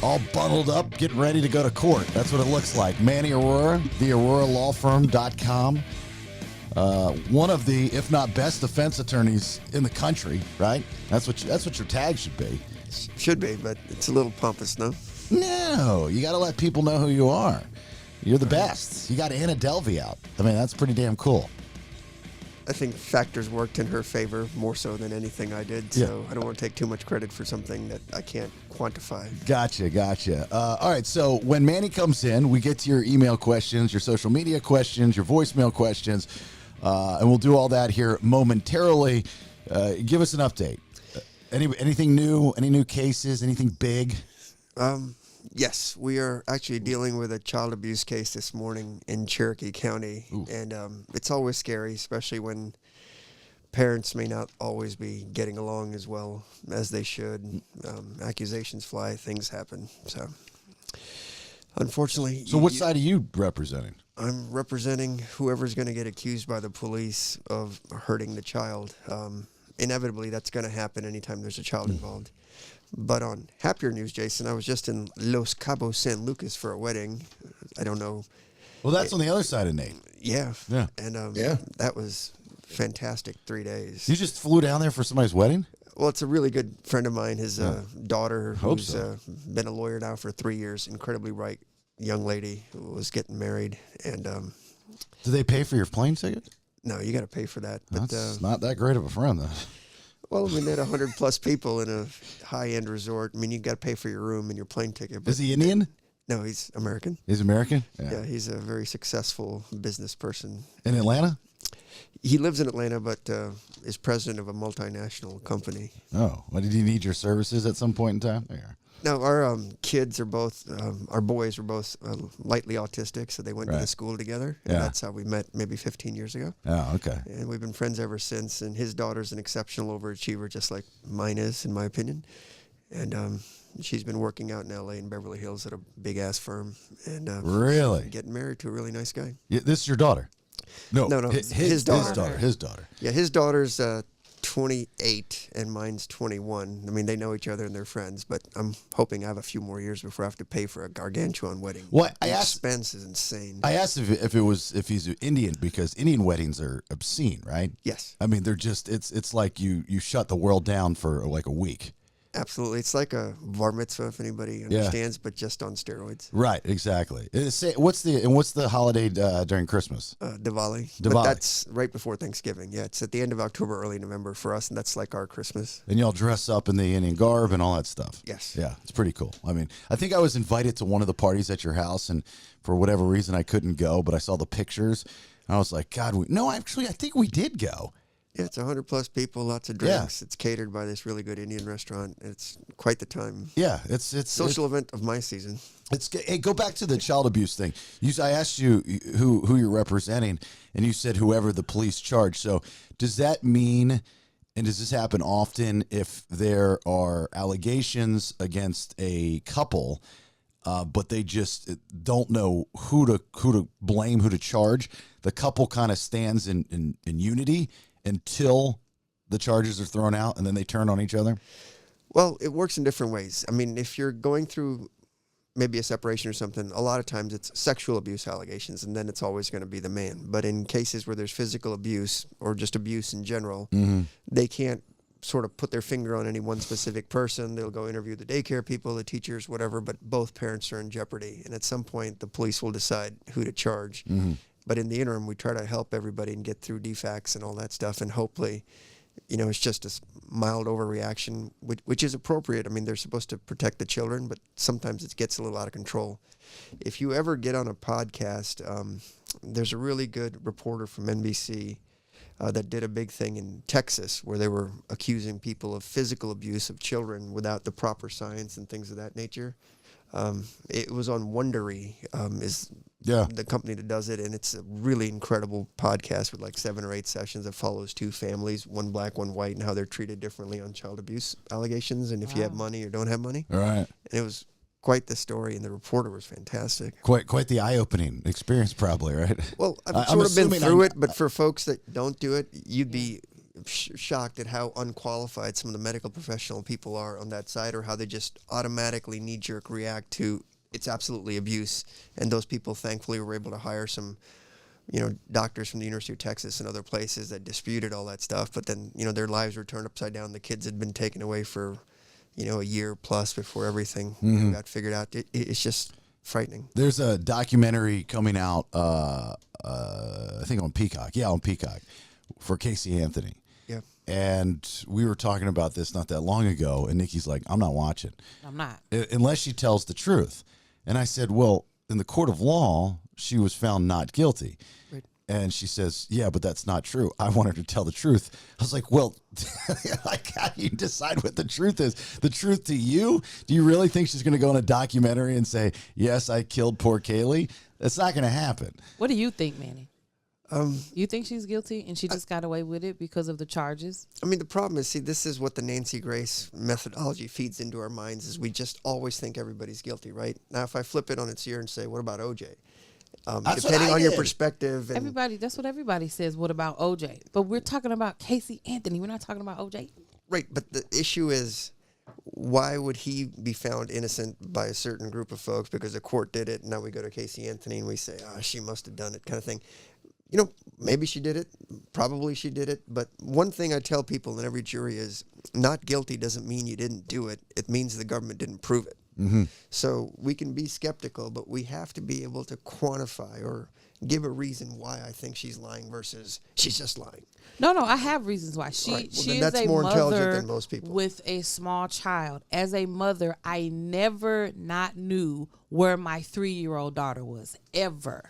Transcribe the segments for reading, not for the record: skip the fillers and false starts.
all bundled up, getting ready to go to court. That's what it looks like. Manny Arora, the AuroraLawFirm.com. One of the, if not best, defense attorneys in the country, right? That's what your tag should be. Should be, but it's a little pompous, no? No, you got to let people know who you are. You're the best. You got Anna Delvey out. I mean, that's pretty damn cool. I think factors worked in her favor more so than anything I did, so I don't want to take too much credit for something that I can't quantify. Gotcha. All right, so when Manny comes in, we get to your email questions, your social media questions, your voicemail questions, and we'll do all that here momentarily. Give us an update. Anything new? Any new cases? Anything big? Yes, we are actually dealing with a child abuse case this morning in Cherokee County. Ooh. And it's always scary, especially when parents may not always be getting along as well as they should. Accusations fly, things happen. So, unfortunately... So what side are you representing? I'm representing whoever's going to get accused by the police of hurting the child. Inevitably, that's going to happen anytime there's a child involved. But on happier news, Jason, I was just in Los Cabos, San Lucas for a wedding. I don't know. Well, that's on the other side of Nate. Yeah. And that was fantastic 3 days. You just flew down there for somebody's wedding? Well, it's a really good friend of mine. His daughter, who's been a lawyer now for 3 years, incredibly bright young lady who was getting married. And do they pay for your plane ticket? No, you got to pay for that. But that's not that great of a friend, though. Well, we met 100+ people in a high-end resort. I mean, you got to pay for your room and your plane ticket. Is he Indian? No, he's American. He's American? Yeah, he's a very successful business person. In Atlanta? He lives in Atlanta, but is president of a multinational company. Oh, well, did he need your services at some point in time? There. No, our kids are both, our boys were both lightly autistic, so they went to the school together. And that's how we met maybe 15 years ago. Oh, okay. And we've been friends ever since. And his daughter's an exceptional overachiever, just like mine is, in my opinion. And she's been working out in L.A. in Beverly Hills at a big-ass firm. And really? Getting married to a really nice guy. Yeah, this is your daughter? No, his daughter. His daughter. Yeah, his daughter's 28 and mine's 21. I mean, they know each other and they're friends, but I'm hoping I have a few more years before I have to pay for a gargantuan wedding. Well, the expense is insane. I asked if he's Indian because Indian weddings are obscene, right? Yes. I mean, they're just it's like you shut the world down for like a week. Absolutely. It's like a bar mitzvah, if anybody understands, but just on steroids. Right, exactly. What's the holiday during Christmas? Diwali. But that's right before Thanksgiving. Yeah, it's at the end of October, early November for us, and that's like our Christmas. And y'all dress up in the Indian garb and all that stuff. Yes. Yeah, it's pretty cool. I mean, I think I was invited to one of the parties at your house, and for whatever reason I couldn't go, but I saw the pictures, and I was like, God, I think we did go. Yeah, it's 100+ people, lots of drinks. Yeah. It's catered by this really good Indian restaurant. It's quite the time. Yeah, it's social event of my season. Hey, go back to the child abuse thing. I asked you who you're representing, and you said whoever the police charge. So does that mean, and does this happen often, if there are allegations against a couple, but they just don't know who to blame, who to charge, the couple kind of stands in unity until the charges are thrown out, and then they turn on each other? Well, it works in different ways. I mean, if you're going through maybe a separation or something, a lot of times it's sexual abuse allegations, and then it's always going to be the man. But in cases where there's physical abuse or just abuse in general, they can't sort of put their finger on any one specific person. They'll go interview the daycare people, the teachers, whatever, but both parents are in jeopardy. And at some point, the police will decide who to charge. But in the interim, we try to help everybody and get through defects and all that stuff. And hopefully, it's just a mild overreaction, which is appropriate. I mean, they're supposed to protect the children, but sometimes it gets a little out of control. If you ever get on a podcast, there's a really good reporter from NBC that did a big thing in Texas where they were accusing people of physical abuse of children without the proper science and things of that nature. It was on Wondery, is the company that does it, and it's a really incredible podcast with like 7 or 8 sessions that follows 2 families, one black, one white, and how they're treated differently on child abuse allegations, and if you have money or don't have money. All right. And it was quite the story, and the reporter was fantastic. Quite the eye-opening experience, probably, right? I've sort of been through it, but for folks that don't do it, you'd be shocked at how unqualified some of the medical professional people are on that side, or how they just automatically knee-jerk react to it's absolutely abuse. And those people, thankfully, were able to hire some, doctors from the University of Texas and other places that disputed all that stuff. But then, their lives were turned upside down. The kids had been taken away for, a year plus before everything got figured out. It's just frightening. There's a documentary coming out, I think on Peacock. Yeah, on Peacock, for Casey Anthony. Yeah. And we were talking about this not that long ago, and Nikki's like, I'm not watching. I'm not. Unless she tells the truth. And I said, well, in the court of law, she was found not guilty. Right. And she says, yeah, but that's not true. I want her to tell the truth. I was like, well, like, how do you decide what the truth is? The truth to you? Do you really think she's going to go in a documentary and say, yes, I killed poor Kaylee? That's not going to happen. What do you think, Manny? You think she's guilty and she just got away with it because of the charges? I mean, the problem is, this is what the Nancy Grace methodology feeds into our minds, is we just always think everybody's guilty, right? Now, if I flip it on its ear and say, what about OJ? Depending on your perspective. And that's what everybody says. What about OJ? But we're talking about Casey Anthony. We're not talking about OJ. Right, but the issue is, why would he be found innocent by a certain group of folks because the court did it, and now we go to Casey Anthony and we say, she must have done it, kind of thing. Maybe she did it. Probably she did it. But one thing I tell people in every jury is, not guilty doesn't mean you didn't do it. It means the government didn't prove it. Mm-hmm. So we can be skeptical, but we have to be able to quantify or give a reason why I think she's lying versus she's just lying. No, I have reasons why. She then is that's a more intelligent mother than most people. with a small child. As a mother, I never not knew where my 3-year-old daughter was, ever.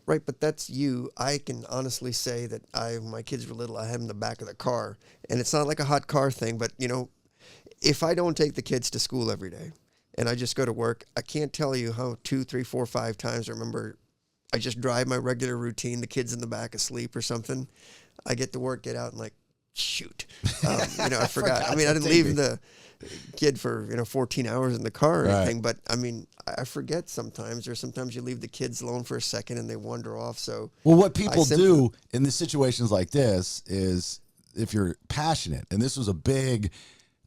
Right, but that's you. I can honestly say that when my kids were little, I had them in the back of the car. And it's not like a hot car thing, but, if I don't take the kids to school every day and I just go to work, I can't tell you how 2, 3, 4, 5 times I remember I just drive my regular routine, the kids in the back asleep or something. I get to work, get out, and like, shoot. I forgot. I mean, I didn't leave the kid for 14 hours in the car or anything, but I mean, I forget sometimes, or sometimes you leave the kids alone for a second and they wander off. So what people do in the situations like this is, if you're passionate, and this was a big,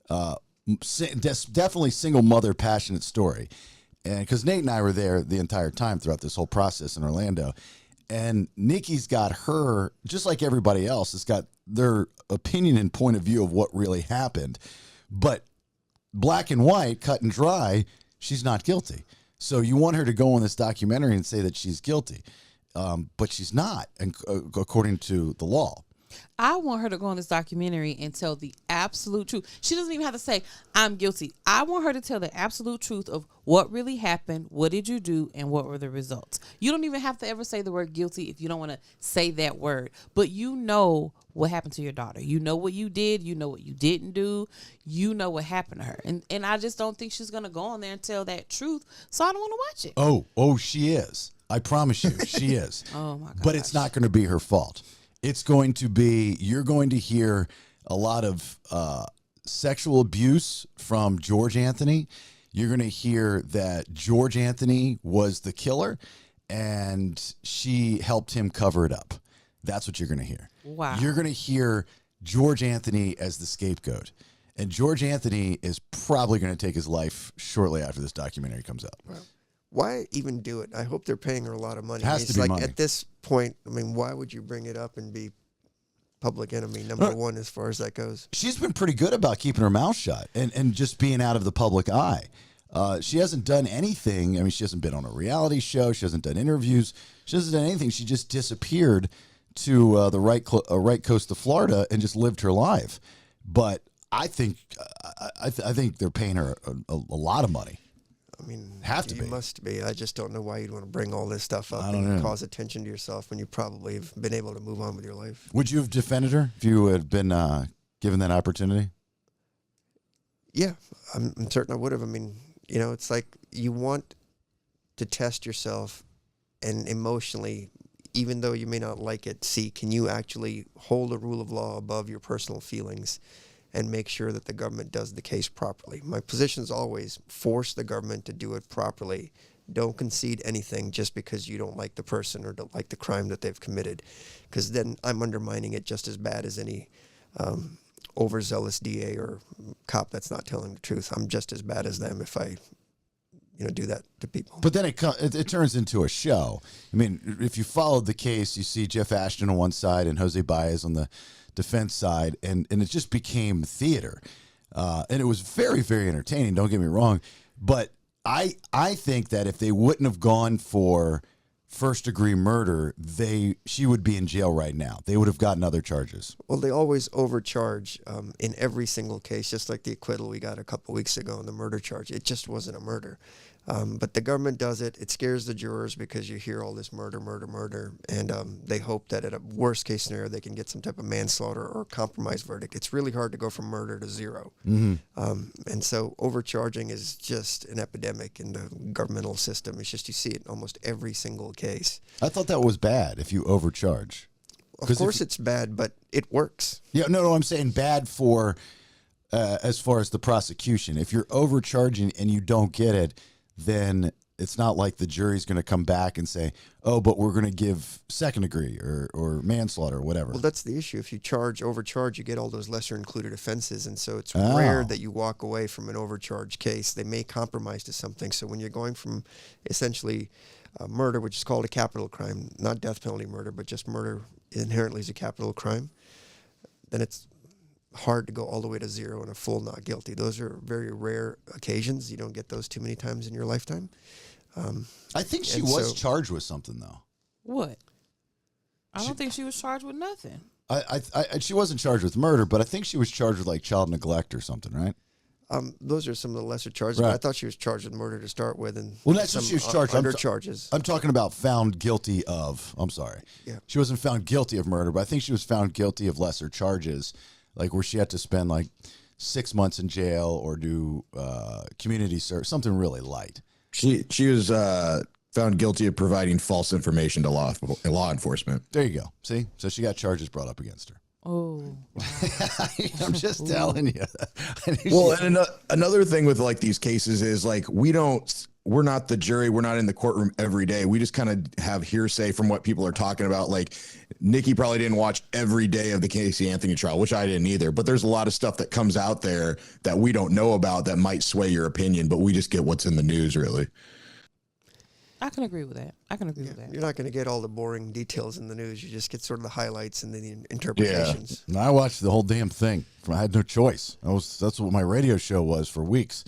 definitely single mother passionate story, and because Nate and I were there the entire time throughout this whole process in Orlando, and Nikki's got her, just like everybody else, has got their opinion and point of view of what really happened, but black and white, cut and dry, she's not guilty. So you want her to go on this documentary and say that she's guilty, but she's not, according to the law. I want her to go on this documentary and tell the absolute truth. She doesn't even have to say, I'm guilty. I want her to tell the absolute truth of what really happened, what did you do, and what were the results. You don't even have to ever say the word guilty if you don't want to say that word. But you know what happened to your daughter. You know what you did. You know what you didn't do. You know what happened to her. And I just don't think she's going to go on there and tell that truth. So I don't want to watch it. Oh, she is. I promise you, she is. Oh, my God. But it's not going to be her fault. It's going to be, you're going to hear a lot of sexual abuse from George Anthony. You're going to hear that George Anthony was the killer and she helped him cover it up. That's what you're going to hear. Wow. You're going to hear George Anthony as the scapegoat. And George Anthony is probably going to take his life shortly after this documentary comes out. Wow. Why even do it? I hope they're paying her a lot of money. Has to be like money. At this point, I mean, why would you bring it up and be public enemy number one as far as that goes? She's been pretty good about keeping her mouth shut and just being out of the public eye. She hasn't done anything. I mean, she hasn't been on a reality show. She hasn't done interviews. She hasn't done anything. She just disappeared to the right coast of Florida and just lived her life. But I think I think they're paying her a lot of money. I mean, have to be. Must be. I just don't know why you'd want to bring all this stuff up and cause attention to yourself when you probably have been able to move on with your life. Would you have defended her if you had been given that opportunity? Yeah, I'm certain I would have. I mean, you know, it's like you want to test yourself and emotionally, even though you may not like it, see, can you actually hold a rule of law above your personal feelings and make sure that the government does the case properly? My position is always force the government to do it properly. Don't concede anything just because you don't like the person or don't like the crime that they've committed, because then I'm undermining it just as bad as any overzealous DA or cop that's not telling the truth. I'm just as bad as them if I, do that to people. But then it turns into a show. I mean, if you followed the case, you see Jeff Ashton on one side and Jose Baez on the defense side, and it just became theater. And it was very, very entertaining, don't get me wrong. But I think that if they wouldn't have gone for first-degree murder, she would be in jail right now. They would have gotten other charges. Well, they always overcharge in every single case, just like the acquittal we got a couple weeks ago on the murder charge. It just wasn't a murder. But the government does it. It scares the jurors because you hear all this murder, and they hope that at a worst-case scenario they can get some type of manslaughter or compromise verdict. It's really hard to go from murder to zero. And so overcharging is just an epidemic in the governmental system. It's just you see it in almost every single case. I thought that was bad if you overcharge. Of course it's bad, but it works. Yeah, no, I'm saying bad for as far as the prosecution. If you're overcharging and you don't get it, then it's not like the jury's going to come back and say, oh, but we're going to give second degree or manslaughter or whatever. Well, that's the issue. If you overcharge, you get all those lesser included offenses. And so it's rare that you walk away from an overcharged case. They may compromise to something. So when you're going from essentially murder, which is called a capital crime, not death penalty murder, but just murder inherently is a capital crime, then it's hard to go all the way to zero and a full not guilty. Those are very rare occasions. You don't get those too many times in your lifetime. I think she was charged with something, though. What? I don't think she was charged with nothing. She wasn't charged with murder, but I think she was charged with like child neglect or something, right? Those are some of the lesser charges. Right. But I thought she was charged with murder to start with, and that's what she was charged under charges. I'm talking about found guilty of. I'm sorry. Yeah. She wasn't found guilty of murder, but I think she was found guilty of lesser charges, like where she had to spend like 6 months in jail or do community service, something really light. She was found guilty of providing false information to law enforcement. There you go. See? So she got charges brought up against her. Oh, wow. I'm just telling you. Well, and another thing with like these cases is like we're not the jury. We're not in the courtroom every day. We just kind of have hearsay from what people are talking about. Like Nikki probably didn't watch every day of the Casey Anthony trial, which I didn't either. But there's a lot of stuff that comes out there that we don't know about that might sway your opinion, but we just get what's in the news, really. I can agree with that. With that. You're not going to get all the boring details in the news. You just get sort of the highlights and the interpretations. Yeah. I watched the whole damn thing. I had no choice. That's what my radio show was for weeks.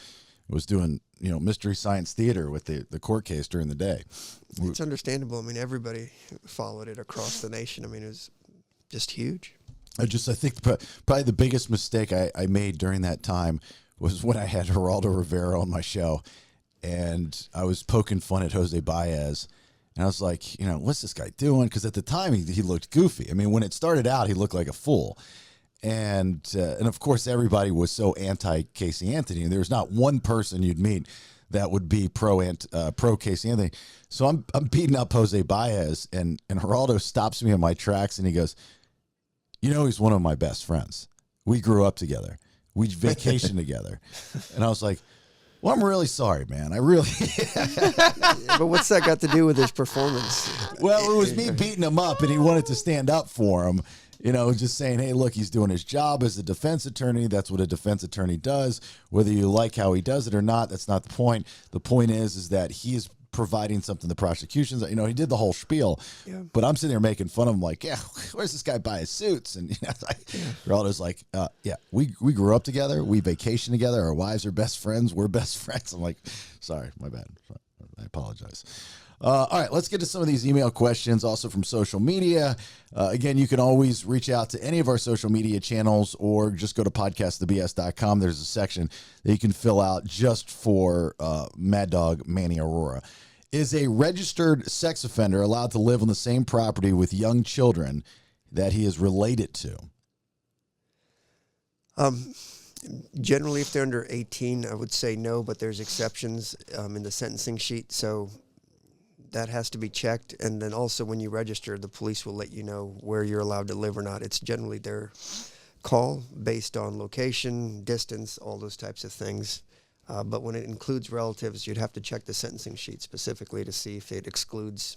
It was doing, mystery science theater with the court case during the day. It's understandable. I mean, everybody followed it across the nation. I mean, it was just huge. I think probably the biggest mistake I made during that time was when I had Geraldo Rivera on my show. And I was poking fun at Jose Baez. And I was like, what's this guy doing? Because at the time, he looked goofy. I mean, when it started out, he looked like a fool. And of course, everybody was so anti-Casey Anthony. And there was not one person you'd meet that would be pro Casey Anthony. So I'm beating up Jose Baez. And Geraldo stops me in my tracks. And he goes, he's one of my best friends. We grew up together. We vacationed together. And I was like, well, I'm really sorry, man. I really. But what's that got to do with his performance? Well, it was me beating him up, and he wanted to stand up for him. Just saying, hey, look, he's doing his job as a defense attorney. That's what a defense attorney does. Whether you like how he does it or not, that's not the point. The point is that he is providing something to prosecutions. He did the whole spiel. Yeah. But I'm sitting there making fun of him like, yeah, where's this guy buy his suits? And Geraldo's like, yeah, we grew up together. We vacation together. Our wives are best friends. We're best friends. I'm like, sorry, my bad. I apologize. All right, let's get to some of these email questions also from social media. Again, you can always reach out to any of our social media channels or just go to podcastthebs.com. There's a section that you can fill out just for Mad Dog Manny Arora. Is a registered sex offender allowed to live on the same property with young children that he is related to? Generally, if they're under 18, I would say no, but there's exceptions in the sentencing sheet. So that has to be checked. And then also when you register, the police will let you know where you're allowed to live or not. It's generally their call based on location, distance, all those types of things. But when it includes relatives, you'd have to check the sentencing sheet specifically to see if it excludes,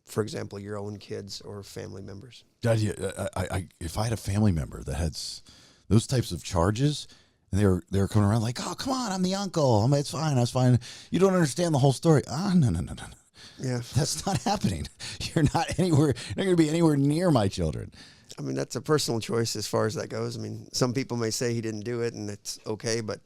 for example, your own kids or family members. If I had a family member that had those types of charges. And they were coming around like, oh, come on, I'm the uncle. It's fine. That's fine. You don't understand the whole story. No. Yeah. That's not happening. You're not anywhere. You're not going to be anywhere near my children. I mean, that's a personal choice as far as that goes. I mean, some people may say he didn't do it and it's okay, but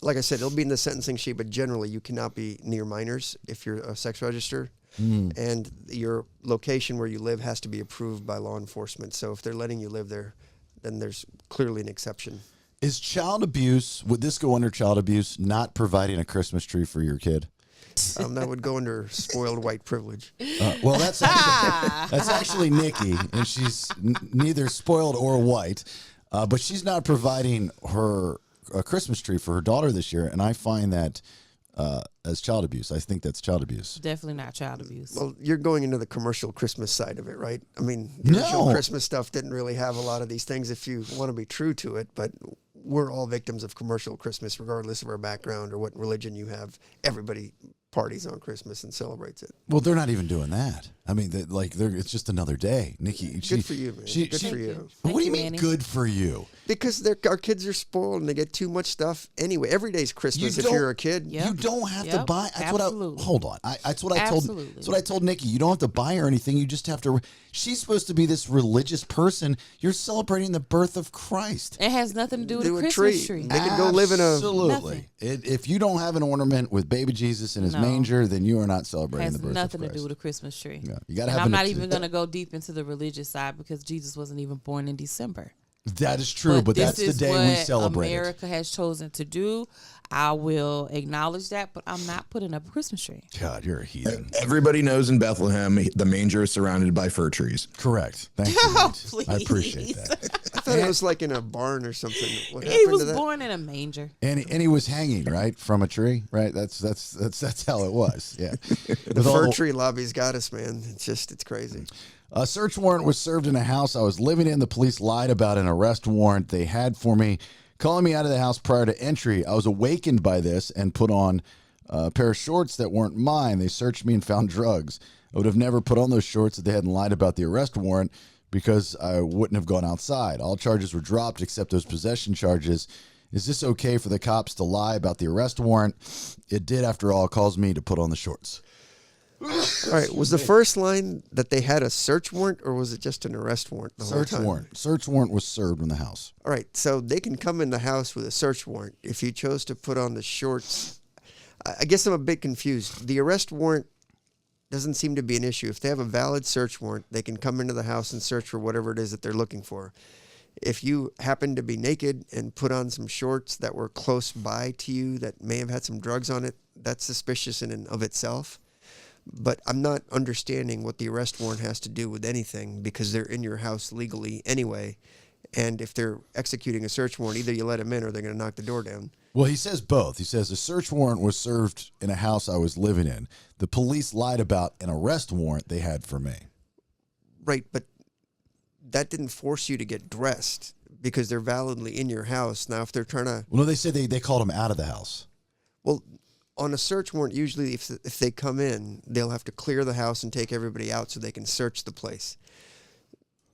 like I said, it'll be in the sentencing sheet, but generally you cannot be near minors if you're a sex register. And your location where you live has to be approved by law enforcement. So if they're letting you live there, then there's clearly an exception. Is child abuse, would this go under child abuse, not providing a Christmas tree for your kid? That would go under spoiled white privilege. Well, that's actually Nikki, and she's neither spoiled or white, but she's not providing her a Christmas tree for her daughter this year, and I find that as child abuse. I think that's child abuse. Definitely not child abuse. Well, you're going into the commercial Christmas side of it, right? I mean, the original Christmas stuff didn't really have a lot of these things if you want to be true to it, but we're all victims of commercial Christmas, regardless of our background or what religion you have. Everybody parties on Christmas and celebrates it. Well, they're not even doing that. I mean, it's just another day. Nikki, good for you, man. Good for you. What do you mean, Manny. good for you? Because our kids are spoiled and they get too much stuff anyway. Every day's Christmas if you're a kid. Yep. You don't have to buy. That's Absolutely. hold on. That's what I told. That's what I told Nikki. You don't have to buy her anything. You just have to. She's supposed to be this religious person. You're celebrating the birth of Christ. It has nothing to do with a a Christmas tree. They can go live in a Absolutely. If you don't have an ornament with baby Jesus in his manger, then you are not celebrating the birth of Christ. Has nothing to do with a Christmas tree. Yeah, you got to have. I'm not even going to go deep into the religious side because Jesus wasn't even born in December. That is true, but that's the day we celebrate. America has chosen to do. I will acknowledge that, but I'm not putting up a Christmas tree. God, you're a heathen. Everybody knows in Bethlehem, the manger is surrounded by fir trees. Correct. Thank you. Oh, Nate. I appreciate that. I thought it was like in a barn or something. What He happened was to that? born in a manger. And he was hanging right from a tree, right? That's how it was. Yeah. The fir tree lobby's got us, man. It's crazy. A search warrant was served in a house I was living in. The police lied about an arrest warrant they had for me, calling me out of the house prior to entry. I was awakened by this and put on a pair of shorts that weren't mine. They searched me and found drugs. I would have never put on those shorts if they hadn't lied about the arrest warrant because I wouldn't have gone outside. All charges were dropped except those possession charges. Is this okay for the cops to lie about the arrest warrant? It did, after all, cause me to put on the shorts. All right. Was the first line that they had a search warrant or was it just an arrest warrant the whole time? Warrant. Search warrant was served in the house. All right. So they can come in the house with a search warrant. If you chose to put on the shorts, I guess I'm a bit confused. The arrest warrant doesn't seem to be an issue. If they have a valid search warrant, they can come into the house and search for whatever it is that they're looking for. If you happen to be naked and put on some shorts that were close by to you that may have had some drugs on it, that's suspicious in and of itself. But I'm not understanding what the arrest warrant has to do with anything because they're in your house legally anyway. And if they're executing a search warrant, either you let them in or they're going to knock the door down. Well, he says both. He says a search warrant was served in a house I was living in. The police lied about an arrest warrant they had for me. Right, but that didn't force you to get dressed because they're validly in your house. Now, if they're trying to... Well, no, they said they called him out of the house. Well, on a search warrant, usually if they come in, they'll have to clear the house and take everybody out so they can search the place.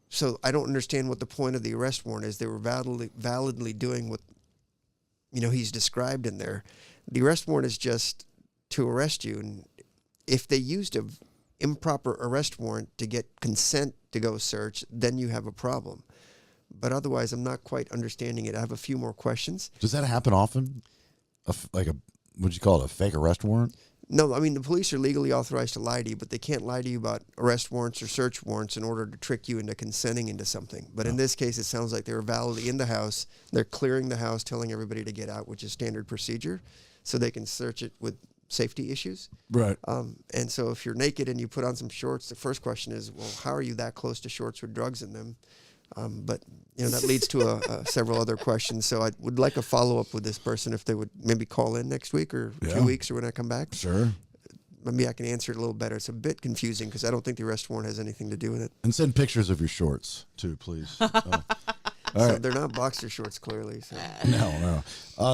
So I don't understand what the point of the arrest warrant is. They were validly doing what he's described in there. The arrest warrant is just to arrest you. And if they used an improper arrest warrant to get consent to go search, then you have a problem. But otherwise, I'm not quite understanding it. I have a few more questions. Does that happen often? What'd you call it, a fake arrest warrant? No, I mean, the police are legally authorized to lie to you, but they can't lie to you about arrest warrants or search warrants in order to trick you into consenting into something. But in this case, it sounds like they were validly in the house. They're clearing the house, telling everybody to get out, which is standard procedure, so they can search it with safety issues. Right. And so if you're naked and you put on some shorts, the first question is, well, how are you that close to shorts with drugs in them? But that leads to several other questions. So I would like a follow-up with this person if they would maybe call in next week or 2 weeks or when I come back. Sure. Maybe I can answer it a little better. It's a bit confusing because I don't think the arrest warrant has anything to do with it. And send pictures of your shorts, too, please. All So right. they're not boxer shorts, clearly. So. No.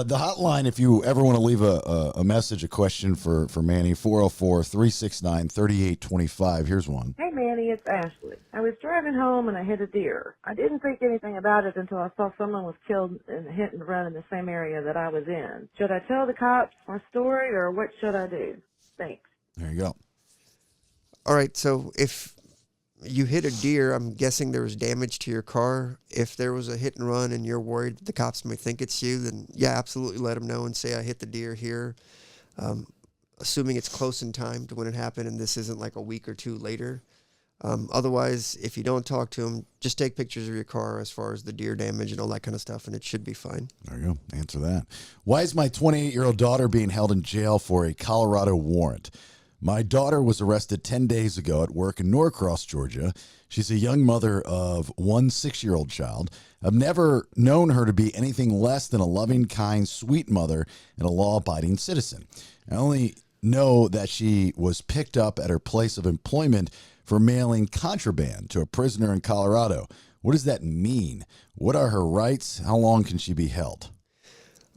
The hotline, if you ever want to leave a message, a question for Manny, 404-369-3825. Here's one. Hey, Manny, it's Ashley. I was driving home and I hit a deer. I didn't think anything about it until I saw someone was killed in a hit and run in the same area that I was in. Should I tell the cops my story or what should I do? Thanks. There you go. All right, so if you hit a deer, I'm guessing there was damage to your car. If there was a hit and run and you're worried that the cops may think it's you, then yeah, absolutely let them know and say, I hit the deer here. Assuming it's close in time to when it happened and this isn't like a week or two later. Otherwise, if you don't talk to them, just take pictures of your car as far as the deer damage and all that kind of stuff, and it should be fine. There you go. Answer that. Why is my 28-year-old daughter being held in jail for a Colorado warrant? My daughter was arrested 10 days ago at work in Norcross, Georgia. She's a young mother of one 6-year-old child. I've never known her to be anything less than a loving, kind, sweet mother and a law-abiding citizen. I only know that she was picked up at her place of employment for mailing contraband to a prisoner in Colorado. What does that mean? What are her rights? How long can she be held?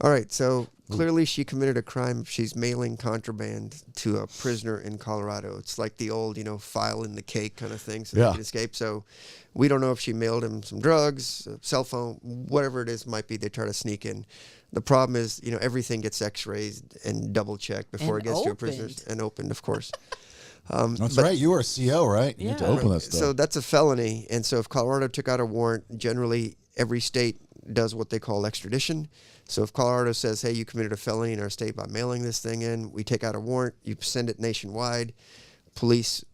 All right, so clearly she committed a crime if she's mailing contraband to a prisoner in Colorado. It's like the old, file in the cake kind of thing so they can escape. So we don't know if she mailed him some drugs, a cell phone, whatever it is might be, they try to sneak in. The problem is, everything gets x-rayed and double-checked before And it gets to a opened. prisoner and opened, of course. That's right. You were a CO, right? You need to Yeah. open that stuff. So that's a felony. And so if Colorado took out a warrant, generally every state does what they call extradition. So if Colorado says, hey, you committed a felony in our state by mailing this thing in, we take out a warrant, you send it nationwide. Police,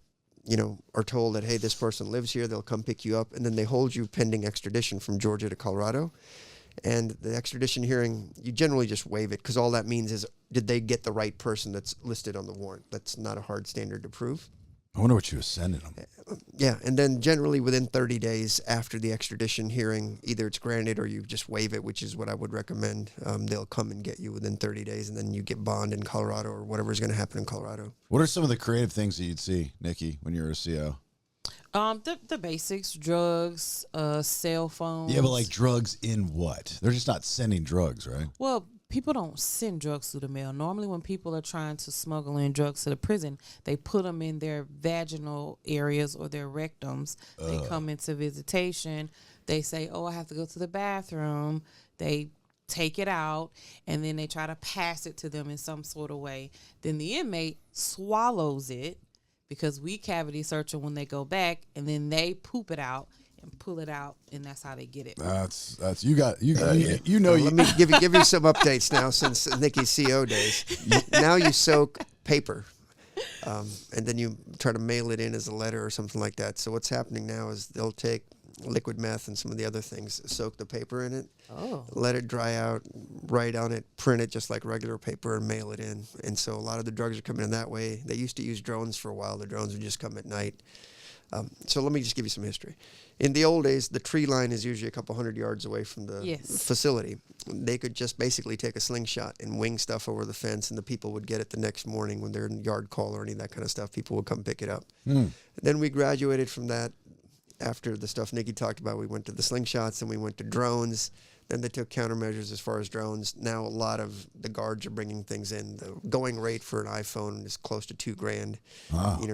are told that, hey, this person lives here, they'll come pick you up, and then they hold you pending extradition from Georgia to Colorado. And the extradition hearing, you generally just waive it because all that means is, did they get the right person that's listed on the warrant? That's not a hard standard to prove. I wonder what she was sending them. Yeah, and then generally within 30 days after the extradition hearing, either it's granted or you just waive it, which is what I would recommend. They'll come and get you within 30 days, and then you get bond in Colorado or whatever's going to happen in Colorado. What are some of the creative things that you'd see, Nikki, when you were a CO? The basics, drugs, cell phones. Yeah, but like drugs in what? They're just not sending drugs, right? Well, people don't send drugs through the mail. Normally, when people are trying to smuggle in drugs to the prison, they put them in their vaginal areas or their rectums. They come into visitation. They say, oh, I have to go to the bathroom. They take it out, and then they try to pass it to them in some sort of way. Then the inmate swallows it because we cavity search them when they go back, and then they poop it out and pull it out, and that's how they get it. That's you know Let you me give you some updates now since Nikki's CO days. Now you soak paper, and then you try to mail it in as a letter or something like that. So what's happening now is they'll take liquid meth and some of the other things, soak the paper in it, let it dry out, write on it, print it just like regular paper, and mail it in. And so a lot of the drugs are coming in that way. They used to use drones for a while. The drones would just come at night. So let me just give you some history. In the old days, the tree line is usually a couple 100 yards away from the facility. They could just basically take a slingshot and wing stuff over the fence, and the people would get it the next morning when they're in yard call or any of that kind of stuff. People would come pick it up. Then we graduated from that. After the stuff Nikki talked about, we went to the slingshots and we went to drones. Then they took countermeasures as far as drones. Now a lot of the guards are bringing things in. The going rate for an iPhone is close to $2,000,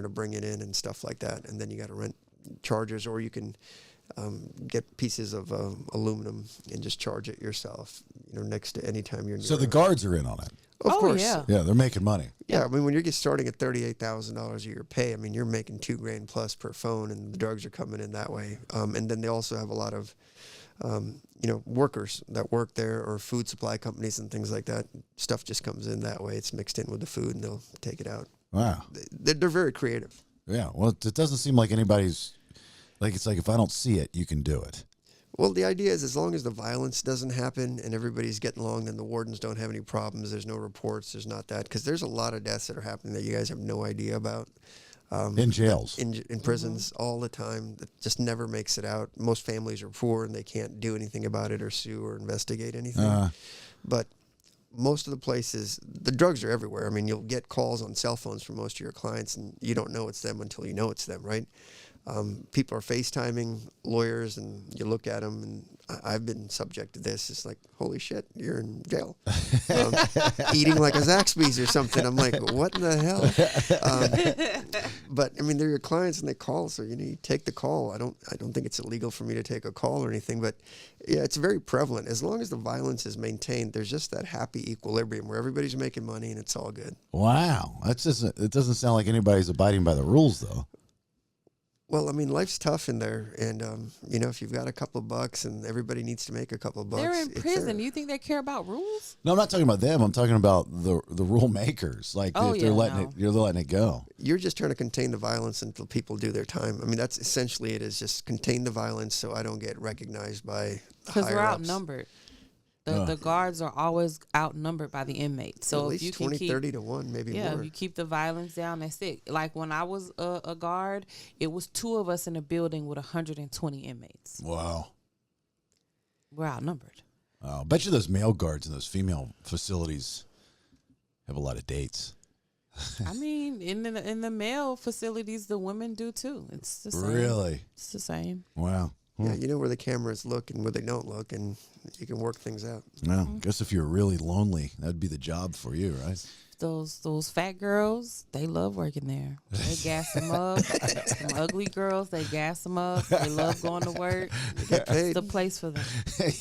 to bring it in and stuff like that. And then you got to rent chargers, or you can get pieces of aluminum and just charge it yourself. Next to any time you're near. So the guards are in on it. Of course. Yeah. Yeah, they're making money. Yeah, I mean, when you're starting at $38,000 a year pay, I mean, you're making $2,000 plus per phone, and the drugs are coming in that way. And then they also have a lot of, workers that work there, or food supply companies and things like that. Stuff just comes in that way. It's mixed in with the food, and they'll take it out. Wow. They're very creative. Yeah. Well, it doesn't seem like anybody's it's like if I don't see it, you can do it. Well, the idea is as long as the violence doesn't happen and everybody's getting along, then the wardens don't have any problems. There's no reports. There's not that. Because there's a lot of deaths that are happening that you guys have no idea about. In jails. In prisons all the time. That just never makes it out. Most families are poor and they can't do anything about it or sue or investigate anything. But most of the places, the drugs are everywhere. I mean, you'll get calls on cell phones from most of your clients, and you don't know it's them until you know it's them, right? People are FaceTiming lawyers, and you look at them, and I've been subject to this. It's like, holy shit, you're in jail. Eating like a Zaxby's or something. I'm like, what in the hell? But I mean, they're your clients, and they call, so you take the call. I don't think it's illegal for me to take a call or anything, but yeah, it's very prevalent. As long as the violence is maintained, there's just that happy equilibrium where everybody's making money and it's all good. Wow, it doesn't sound like anybody's abiding by the rules, though. Well, I mean, life's tough in there, and if you've got a couple of bucks, and everybody needs to make a couple of bucks, they're in prison. Do you think they care about rules? No, I'm not talking about them. I'm talking about the rule makers. Like if they're letting it go. You're just trying to contain the violence until people do their time. I mean, that's essentially it. Is just contain the violence so I don't get recognized by because we're higher-ups. outnumbered. The guards are always outnumbered by the inmates. So at least if you 20, can keep, 30 to 1, maybe more. if you keep the violence down, that's it. Like when I was a guard, it was 2 of us in a building with 120 inmates. Wow. We're outnumbered. I bet you those male guards in those female facilities have a lot of dates. I mean, in the male facilities, the women do too. It's the same. Really? It's the same. Wow. Yeah, you know where the cameras look and where they don't look, and you can work things out. No, guess if you're really lonely, that'd be the job for you, right? Those fat girls, they love working there. They gas them up. Them ugly girls, they gas them up. They love going to work. It's the place for them.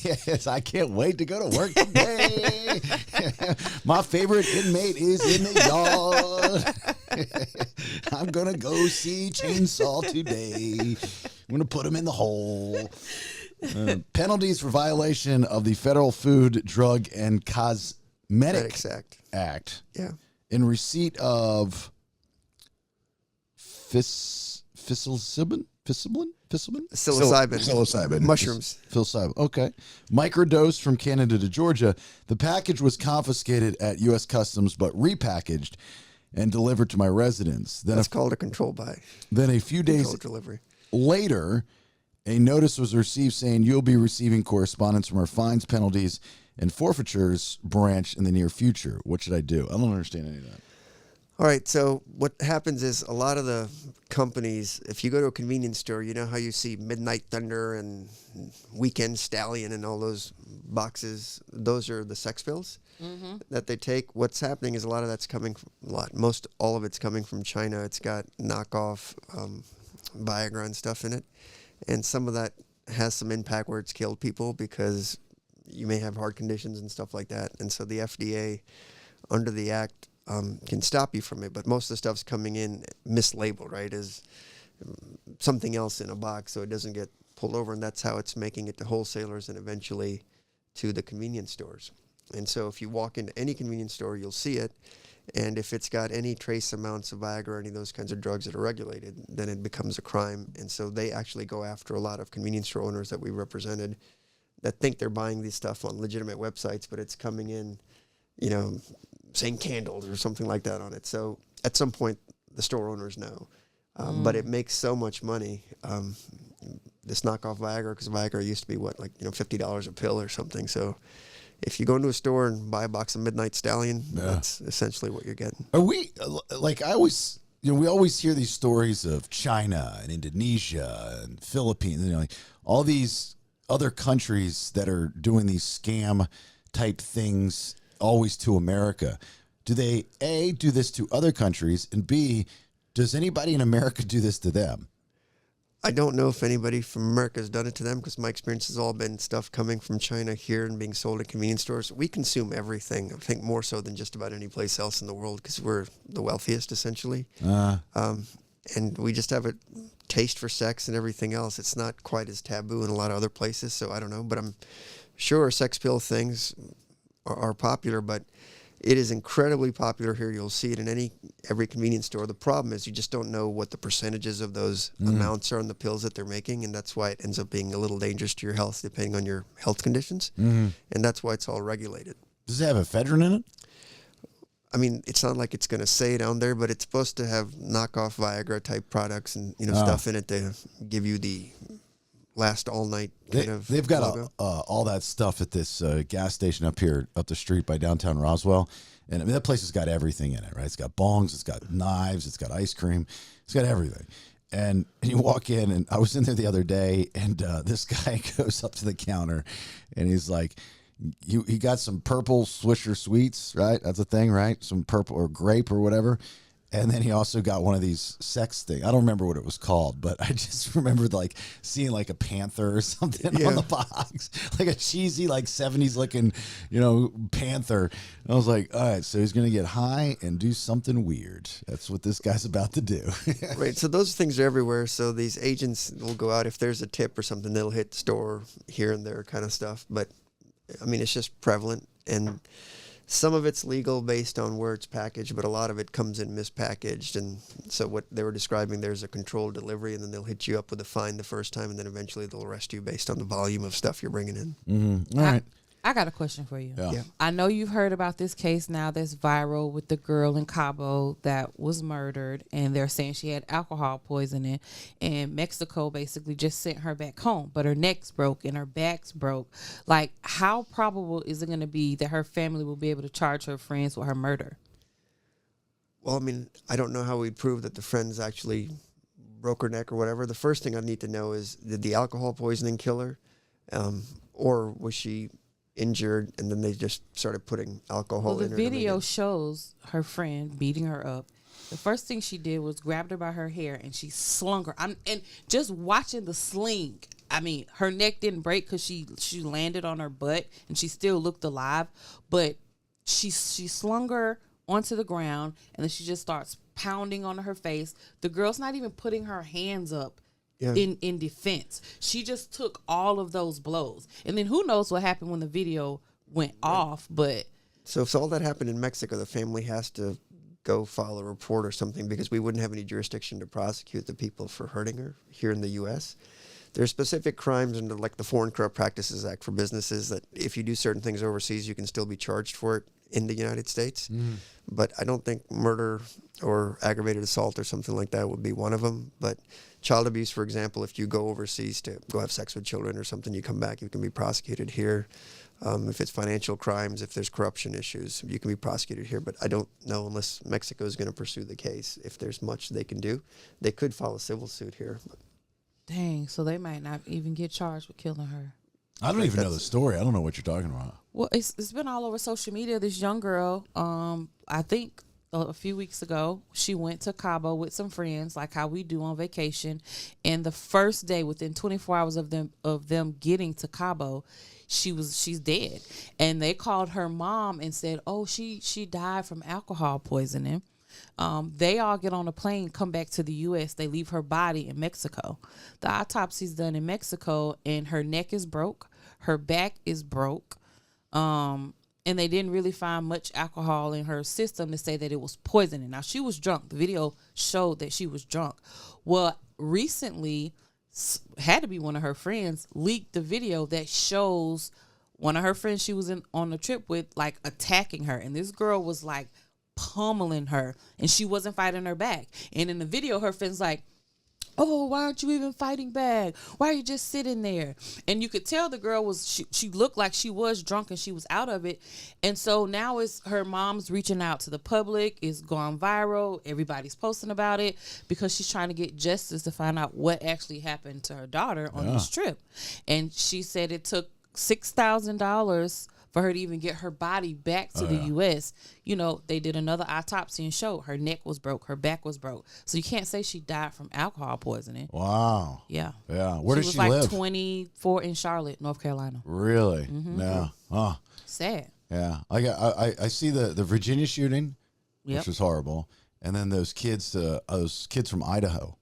Yes, I can't wait to go to work today. My favorite inmate is in the yard. I'm going to go see Chainsaw today. I'm going to put him in the hole. Penalties for violation of the Federal Food, Drug, and Cosmetic Act. Yeah. In receipt of psilocybin? Mushrooms. Psilocybin. Okay. Microdose from Canada to Georgia. The package was confiscated at U.S. Customs, but repackaged and delivered to my residence. That's called a control buy. Then a few days delivery. Later, a notice was received saying you'll be receiving correspondence from our fines, penalties, and forfeitures branch in the near future. What should I do? I don't understand any of that. All right, so what happens is a lot of the companies, if you go to a convenience store, you know how you see Midnight Thunder and Weekend Stallion and all those boxes? Those are the sex pills that they take. What's happening is a lot of that's coming from, most all of it's coming from China. It's got knockoff Viagra and stuff in it. And some of that has some impact where it's killed people because you may have heart conditions and stuff like that. And so the FDA, under the act, can stop you from it. But most of the stuff's coming in mislabeled, right, as something else in a box so it doesn't get pulled over. And that's how it's making it to wholesalers and eventually to the convenience stores. And so if you walk into any convenience store, you'll see it. And if it's got any trace amounts of Viagra or any of those kinds of drugs that are regulated, then it becomes a crime. And so they actually go after a lot of convenience store owners that we represented that think they're buying these stuff on legitimate websites, but it's coming in, saying candles or something like that on it. So at some point, the store owners know. But it makes so much money, this knockoff Viagra, because Viagra used to be, $50 a pill or something. So if you go into a store and buy a box of Midnight Stallion, that's essentially what you're getting. Are we, we always hear these stories of China and Indonesia and Philippines, all these other countries that are doing these scam type things always to America. Do they, A, do this to other countries, and B, does anybody in America do this to them? I don't know if anybody from America has done it to them because my experience has all been stuff coming from China here and being sold at convenience stores. We consume everything, I think more so than just about any place else in the world because we're the wealthiest, essentially. And we just have a taste for sex and everything else. It's not quite as taboo in a lot of other places, so I don't know. But I'm sure sex pill things are popular, but it is incredibly popular here. You'll see it in every convenience store. The problem is you just don't know what the percentages of those amounts are in the pills that they're making, and that's why it ends up being a little dangerous to your health depending on your health conditions. And that's why it's all regulated. Does it have ephedrine in it? I mean, it's not like it's going to say it on there, but it's supposed to have knockoff Viagra type products and stuff in it to give you the last all night kind of. They've got all that stuff at this gas station up the street by downtown Roswell, and I mean that place has got everything in it, right? It's got bongs, it's got knives, it's got ice cream, it's got everything. and you walk in, and I was in there the other day, and this guy goes up to the counter, and he's like, he got some purple Swisher Sweets, right? That's a thing, right? Some purple or grape or whatever. And then he also got one of these sex things. I don't remember what it was called, but I just remembered like seeing like a panther or something on the box, like a cheesy, like 70s looking, panther. And I was like, all right, so he's going to get high and do something weird. That's what this guy's about to do. Right. So those things are everywhere. So these agents will go out. If there's a tip or something, they'll hit the store here and there kind of stuff. But I mean, it's just prevalent, and some of it's legal based on where it's packaged, but a lot of it comes in mispackaged. And so what they were describing, there's a controlled delivery, and then they'll hit you up with a fine the first time, and then eventually they'll arrest you based on the volume of stuff you're bringing in. Mm-hmm. All right. I got a question for you. Yeah. I know you've heard about this case now that's viral with the girl in Cabo that was murdered, and they're saying she had alcohol poisoning, and Mexico basically just sent her back home, but her neck's broke and her back's broke. Like, how probable is it going to be that her family will be able to charge her friends with her murder? Well, I mean, I don't know how we'd prove that the friends actually broke her neck or whatever. The first thing I need to know is, did the alcohol poisoning kill her? Or was she injured and then they just started putting alcohol in her? The video shows her friend beating her up. The first thing she did was grabbed her by her hair and she slung her. And just watching the sling, I mean, her neck didn't break because she landed on her butt and she still looked alive, but she slung her onto the ground, and then she just starts pounding on her face. The girl's not even putting her hands up in defense. She just took all of those blows. And then who knows what happened when the video went off, but... So if all that happened in Mexico, the family has to go file a report or something, because we wouldn't have any jurisdiction to prosecute the people for hurting her here in the U.S. There's specific crimes under like the Foreign Corrupt Practices Act for businesses that if you do certain things overseas, you can still be charged for it in the United States. But I don't think murder or aggravated assault or something like that would be one of them. But child abuse, for example, if you go overseas to go have sex with children or something, you come back, you can be prosecuted here. If it's financial crimes, if there's corruption issues, you can be prosecuted here. But I don't know, unless Mexico is going to pursue the case, if there's much they can do. They could file a civil suit here. Dang, so they might not even get charged with killing her. I don't even know the story. I don't know what you're talking about. Well, it's been all over social media. This young girl, I think a few weeks ago, she went to Cabo with some friends, like how we do on vacation. And the first day, within 24 hours of them getting to Cabo, she's dead. And they called her mom and said, "Oh, she died from alcohol poisoning." They all get on a plane, come back to the U.S. They leave her body in Mexico. The autopsy's done in Mexico, and her neck is broke. Her back is broke. And they didn't really find much alcohol in her system to say that it was poisoning. Now, she was drunk. The video showed that she was drunk. Well, recently, had to be one of her friends, leaked the video that shows one of her friends she was on the trip with, like, attacking her. And this girl was, like, pummeling her, and she wasn't fighting her back. And in the video, her friend's like, "Oh, why aren't you even fighting back? Why are you just sitting there?" And you could tell the girl was, she looked like she was drunk and she was out of it. And so now it's her mom's reaching out to the public. It's gone viral. Everybody's posting about it because she's trying to get justice to find out what actually happened to her daughter on this trip. And she said it took $6,000 for her to even get her body back to the U.S. You know, they did another autopsy and showed her neck was broke, her back was broke. So you can't say she died from alcohol poisoning. Wow. Yeah. Yeah. Where does she live? live? 24 in Charlotte, North Carolina. Really? Yeah. Oh. Sad. Yeah. I see the Virginia shooting, Yep. which was horrible, and then those kids from Idaho,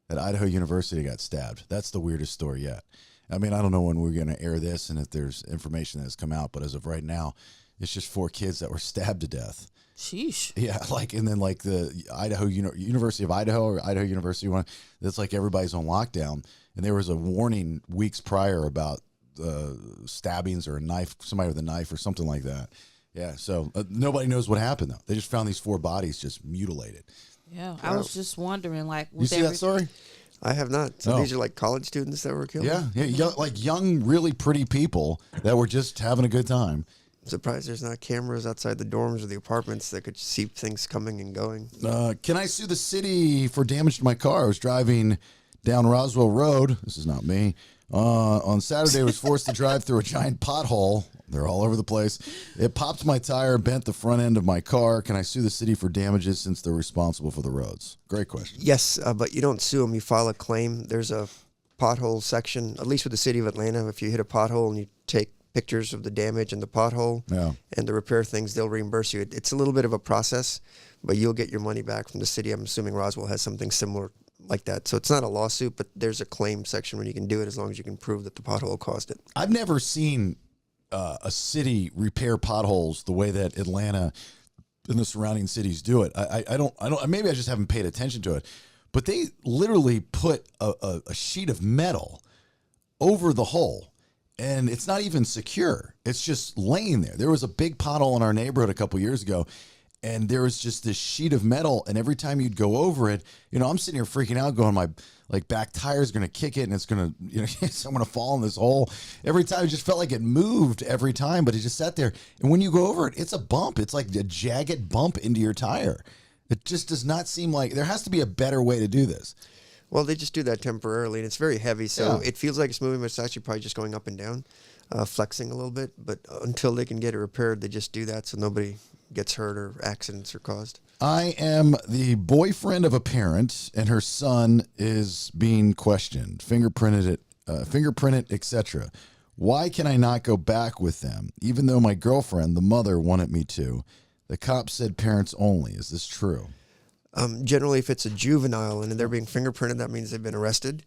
at Idaho University, got stabbed. That's the weirdest story yet. I mean, I don't know when we're going to air this and if there's information that's come out, but as of right now, it's just 4 kids that were stabbed to death. Sheesh. Yeah, and then the Idaho University of Idaho or Idaho University one, that's like everybody's on lockdown, and there was a warning weeks prior about stabbings or somebody with a knife or something like that. Yeah, so nobody knows what happened though. They just found these 4 bodies just mutilated. Yeah, I was just wondering, like, You see that story? I have not. So these are like college students that were killed? Yeah, young, really pretty people that were just having a good time. Surprised there's not cameras outside the dorms or the apartments that could see things coming and going. Can I sue the city for damage to my car? I was driving down Roswell Road. This is not me. On Saturday, I was forced to drive through a giant pothole. They're all over the place. It popped my tire, bent the front end of my car. Can I sue the city for damages since they're responsible for the roads? Great question. Yes, but you don't sue them. You file a claim. There's a pothole section, at least with the city of Atlanta. If you hit a pothole and you take pictures of the damage and the pothole and the repair things, they'll reimburse you. It's a little bit of a process, but you'll get your money back from the city. I'm assuming Roswell has something similar like that. So it's not a lawsuit, but there's a claim section where you can do it as long as you can prove that the pothole caused it. I've never seen a city repair potholes the way that Atlanta and the surrounding cities do it. I don't, maybe I just haven't paid attention to it, but they literally put a sheet of metal over the hole, and it's not even secure. It's just laying there. There was a big pothole in our neighborhood a couple years ago, and there was just this sheet of metal, and every time you'd go over it, I'm sitting here freaking out going, my back tire's going to kick it, and it's going to, I'm going to fall in this hole. Every time it just felt like it moved every time, but it just sat there. And when you go over it, it's a bump. It's like a jagged bump into your tire. It just does not seem like there has to be a better way to do this. Well, they just do that temporarily, and it's very heavy, so it feels like it's moving, but it's actually probably just going up and down, flexing a little bit. But until they can get it repaired, they just do that so nobody gets hurt or accidents are caused. I am the boyfriend of a parent, and her son is being questioned, fingerprinted, etc. Why can I not go back with them, even though my girlfriend, the mother, wanted me to? The cops said parents only. Is this true? Generally, if it's a juvenile and they're being fingerprinted, that means they've been arrested.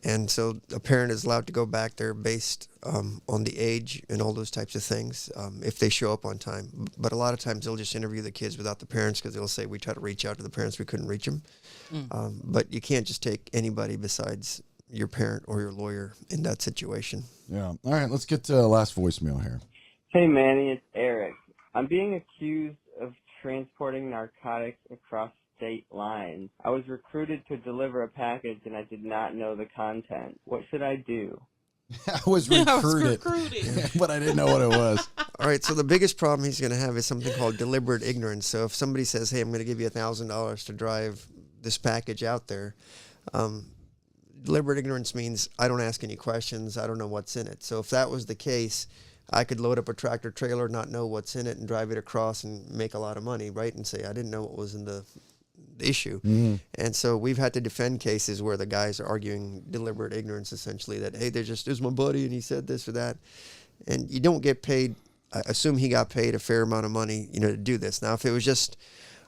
And so a parent is allowed to go back there based on the age and all those types of things if they show up on time. But a lot of times they'll just interview the kids without the parents because they'll say, we try to reach out to the parents, we couldn't reach them. But you can't just take anybody besides your parent or your lawyer in that situation. Yeah. All right, let's get to last voicemail here. Hey, Manny, it's Eric. I'm being accused of transporting narcotics across state lines. I was recruited to deliver a package and I did not know the content. What should I do? I was recruited, but I didn't know what it was. All right, so the biggest problem he's going to have is something called deliberate ignorance. So if somebody says, hey, I'm going to give you $1,000 to drive this package out there, deliberate ignorance means I don't ask any questions, I don't know what's in it. So if that was the case, I could load up a tractor trailer, not know what's in it, and drive it across and make a lot of money, right? And say, I didn't know what was in the issue. And so we've had to defend cases where the guys are arguing deliberate ignorance, essentially, that, hey, there's my buddy and he said this or that. And you don't get paid. I assume he got paid a fair amount of money, to do this. Now, if it was just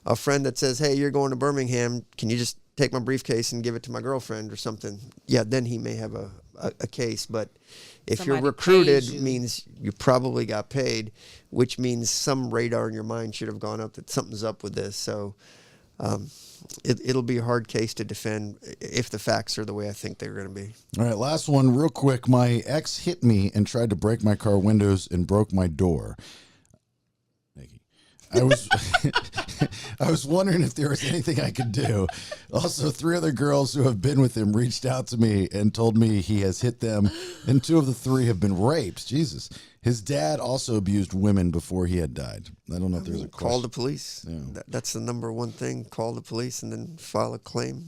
a friend that says, hey, you're going to Birmingham, can you just take my briefcase and give it to my girlfriend or something? Yeah, then he may have a case. But if Somebody you're recruited, pays you. means you probably got paid, which means some radar in your mind should have gone up that something's up with this. So it'll be a hard case to defend if the facts are the way I think they're going to be. All right, last one real quick. My ex hit me and tried to break my car windows and broke my door. Nikki, I was wondering if there was anything I could do. Also, 3 other girls who have been with him reached out to me and told me he has hit them, and 2 of the 3 have been raped. Jesus. His dad also abused women before he had died. I don't know if there's a question. Call the police. Yeah. That's the number one thing. Call the police and then file a claim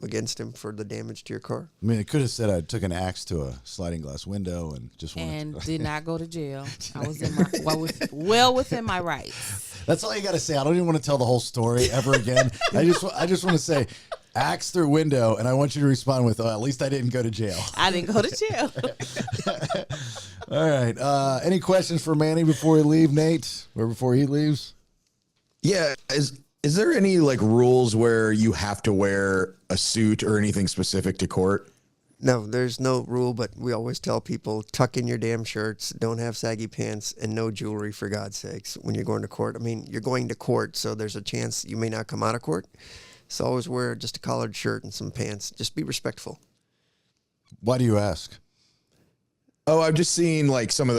against him for the damage to your car. I mean, it could have said I took an axe to a sliding glass window and just wanted And to. did not go to jail. I was in my well within my rights. That's all you got to say. I don't even want to tell the whole story ever again. I just want to say, axe through window, and I want you to respond with, "Oh, at least I didn't go to jail." I didn't go to jail. All right. Any questions for Manny before we leave, Nate, or before he leaves? Yeah. Is there any rules where you have to wear a suit or anything specific to court? No, there's no rule, but we always tell people, tuck in your damn shirts, don't have saggy pants, and no jewelry, for God's sakes, when you're going to court. I mean, you're going to court, so there's a chance you may not come out of court. So always wear just a collared shirt and some pants. Just be respectful. Why do you ask? Oh, I've just seen some of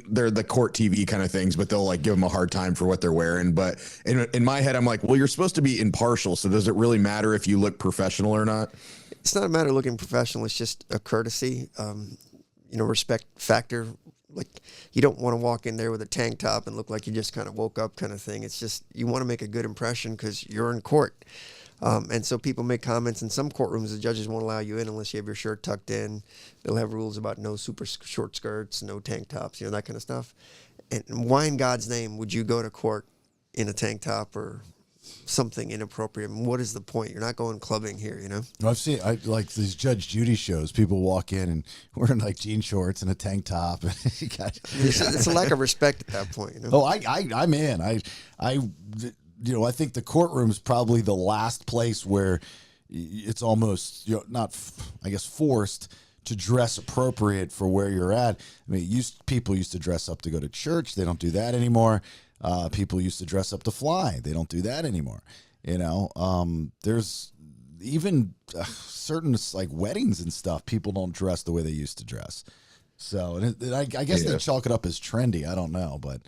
they're the court TV kind of things, but they'll give them a hard time for what they're wearing. But in my head, I'm like, well, you're supposed to be impartial. So does it really matter if you look professional or not? It's not a matter of looking professional. It's just a courtesy, respect factor. like you don't want to walk in there with a tank top and look like you just kind of woke up kind of thing. It's just you want to make a good impression because you're in court. And so people make comments. In some courtrooms, the judges won't allow you in unless you have your shirt tucked in. They'll have rules about no super short skirts, no tank tops, you know, that kind of stuff. And why in God's name would you go to court in a tank top or something inappropriate? What is the point? You're not going clubbing here, you know? I've seen like these Judge Judy shows. People walk in and wearing like jean shorts and a tank top. It's a lack of respect at that point, you know? Oh, I'm in. I think the courtroom is probably the last place where it's almost, not, I guess, forced to dress appropriate for where you're at. I mean, people used to dress up to go to church. They don't do that anymore. People used to dress up to fly. They don't do that anymore. There's even certain like weddings and stuff. People don't dress the way they used to dress. So I guess they chalk it up as trendy. I don't know, but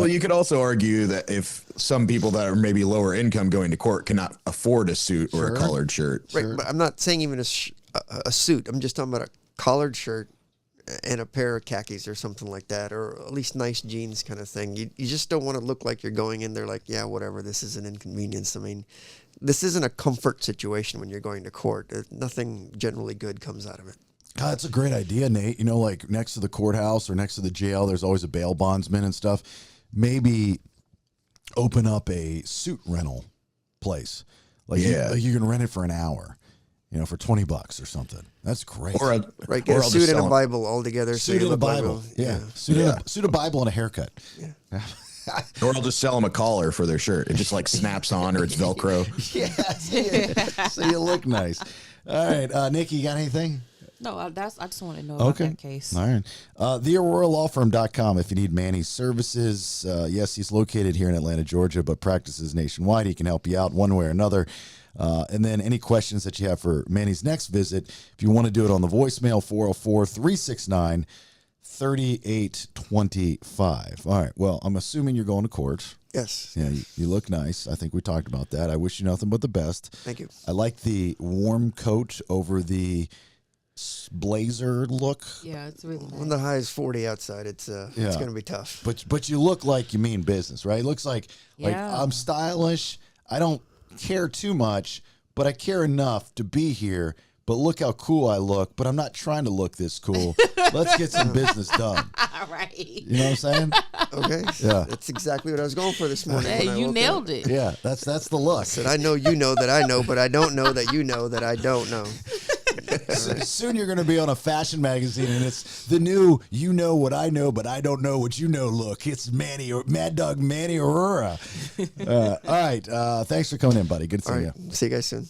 you could also argue that if some people that are maybe lower income going to court cannot afford a suit or a collared shirt, right? But I'm not saying even a suit. I'm just talking about a collared shirt and a pair of khakis or something like that, or at least nice jeans kind of thing. You just don't want to look like you're going in there like, yeah, whatever. This is an inconvenience. I mean, this isn't a comfort situation when you're going to court. Nothing generally good comes out of it. God, that's a great idea, Nate. Like next to the courthouse or next to the jail, there's always a bail bondsman and stuff. Maybe open up a suit rental place. Like you can rent it for an hour, for $20 or something. That's great. Get a suit and a Bible all together. Suit and a Bible. Yeah. Suit, a Bible and a haircut. Yeah. Or I'll just sell them a collar for their shirt. It just like snaps on or it's Velcro. So you look nice. All right. Nikki, you got anything? No, I just want to know about that case. All right. TheAuroraLawFirm.com if you need Manny's services. Yes, he's located here in Atlanta, Georgia, but practices nationwide. He can help you out one way or another. And then any questions that you have for Manny's next visit, if you want to do it on the voicemail, 404-369-3825. All right. Well, I'm assuming you're going to court. Yes. Yeah, you look nice. I think we talked about that. I wish you nothing but the best. Thank you. I like the warm coat over the blazer look. Yeah, it's really nice. When the high is 40 outside, it's going to be tough. But you look like you mean business, right? It looks like I'm stylish. I don't care too much, but I care enough to be here. But look how cool I look. But I'm not trying to look this cool. Let's get some business done. Right. You know what I'm saying? Okay. Yeah. That's exactly what I was going for this morning. Hey, you nailed it. Yeah, that's the look. I said, I know you know that I know, but I don't know that you know that I don't know. Soon you're going to be on a fashion magazine, and it's the new "You know what I know, but I don't know what you know" look. It's Mad Dog Manny Arora. All right, thanks for coming in, buddy. Good seeing you. See you guys soon.